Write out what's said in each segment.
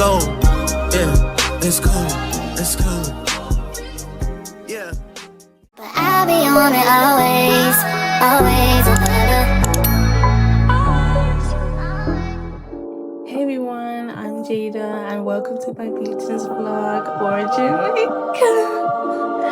go. Yeah, let's go. Let's go. Yeah. But I'll be on it always, always. Hey everyone, I'm Jada and welcome to my beaches vlog for Jamaica.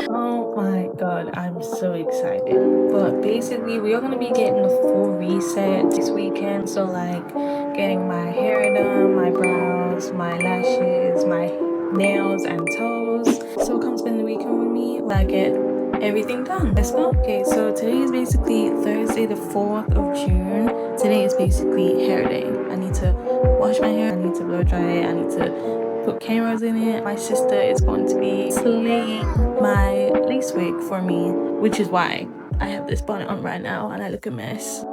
Oh my god, I'm so excited. But basically we are going to be getting a full reset this weekend. So like getting my hair done, my brows, my lashes, my nails and toes. So come spend the weekend with me while I get everything done. Let's go. Okay, so today is basically Thursday the 4th of June. Today is basically hair day. I need to wash my hair, I need to blow dry it, I need to put cameras in it. My sister is going to be slaying my lace wig for me, which is why I have this bonnet on right now and I look a mess.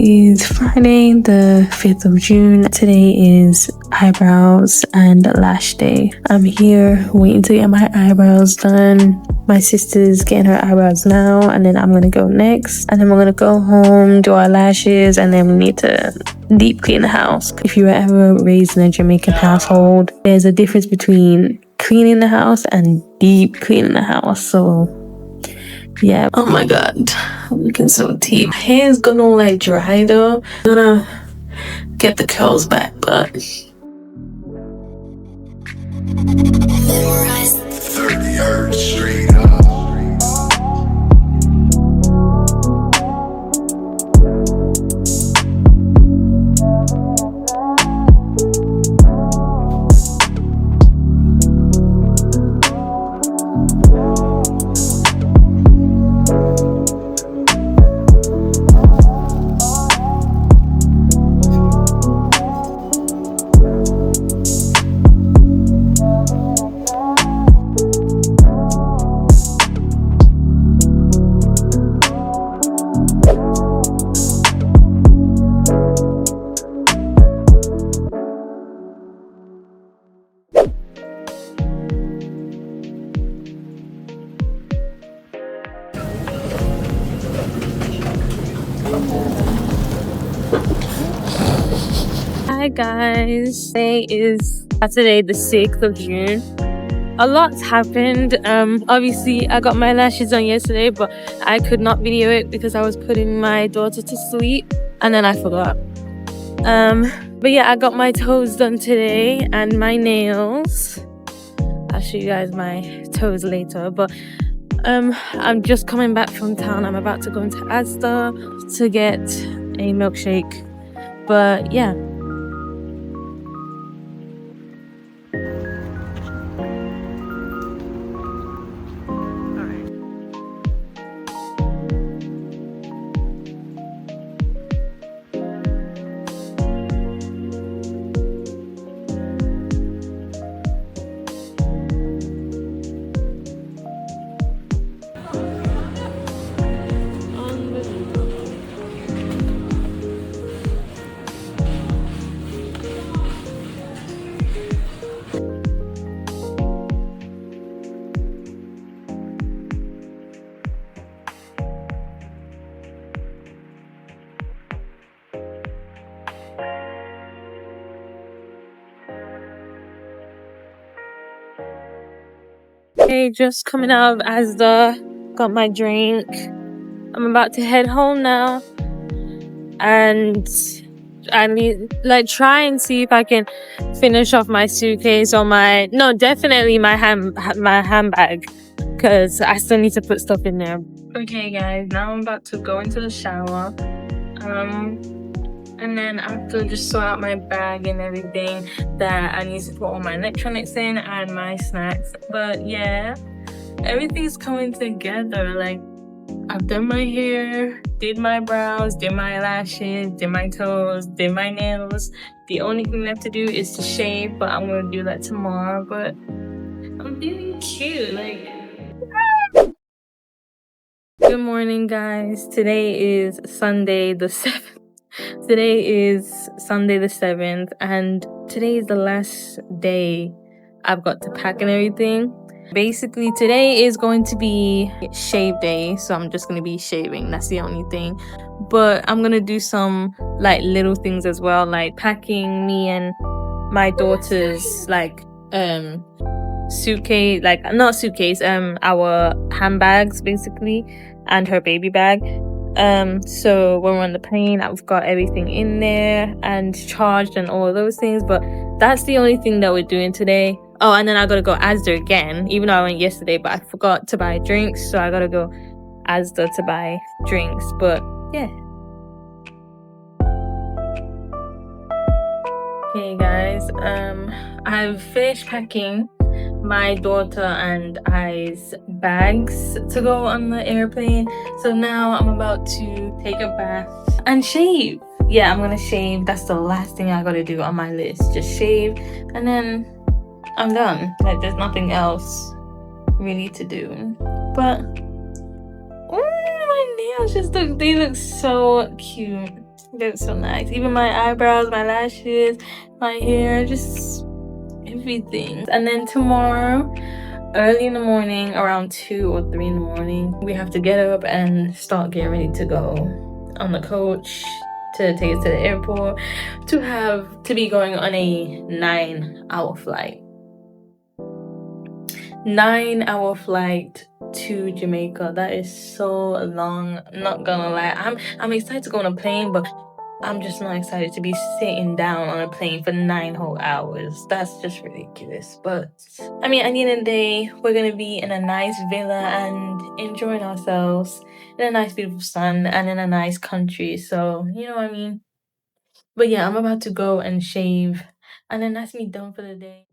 It's Friday the 5th of June. Today is eyebrows and lash day. I'm here waiting to get my eyebrows done. My sister's getting her eyebrows now and then I'm gonna go next, and then we're gonna go home, do our lashes, and then we need to deep clean the house. If you were ever raised in a Jamaican household, there's a difference between cleaning the house and deep cleaning the house. So yeah. Oh my god, I'm looking so deep. My hair is gonna like dry though. I'm gonna get the curls back, but 30 hertz straight up. hi guys, today is Saturday the 6th of June. A lot's happened. Obviously I got my lashes done yesterday, but I could not video it because I was putting my daughter to sleep and then I forgot. But yeah, I got my toes done today and my nails. I'll show you guys my toes later, but I'm just coming back from town. I'm about to go into Asda to get a milkshake, but yeah. Hey, just coming out of Asda, got my drink. I'm about to head home now, and I need try and see if I can finish off my suitcase or definitely my handbag, because I still need to put stuff in there. Okay guys, now I'm about to go into the shower. And then after just sort out my bag and everything that I need to put all my electronics in and my snacks. But yeah, everything's coming together. Like, I've done my hair, did my brows, did my lashes, did my toes, did my nails. The only thing left to do is to shave, but I'm gonna do that tomorrow. But I'm feeling cute, like. Good morning, guys. Today is Sunday the 7th. Today is Sunday the 7th, and today is the last day I've got to pack and everything. Basically, today is going to be shave day, so I'm just going to be shaving. That's the only thing. But I'm going to do some like little things as well, like packing me and my daughter's like suitcase, like not suitcase, our handbags basically, and her baby bag. So when we're on the plane, I've got everything in there and charged and all of those things, but that's the only thing that we're doing today. Oh, and then I gotta go Asda again, even though I went yesterday, but I forgot to buy drinks, so I gotta go Asda to buy drinks. But yeah. Hey guys, I've finished packing my daughter and I's bags to go on the airplane. So now I'm about to take a bath and shave. Yeah, I'm gonna shave. That's the last thing I gotta do on my list. Just shave and then I'm done. Like there's nothing else really to do. But my nails just they look so cute. They look so nice. Even my eyebrows, my lashes, my hair, just everything. And then tomorrow, early in the morning, around 2 or 3 in the morning, we have to get up and start getting ready to go on the coach to take us to the airport to be going on a 9-hour flight. 9-hour flight to Jamaica. That is so long. I'm not gonna lie. I'm excited to go on a plane, but I'm just not excited to be sitting down on a plane for 9 whole hours. That's just ridiculous. But I mean, at the end of the day, we're gonna be in a nice villa and enjoying ourselves in a nice, beautiful sun and in a nice country. So you know what I mean. But yeah, I'm about to go and shave, and then that's me done for the day.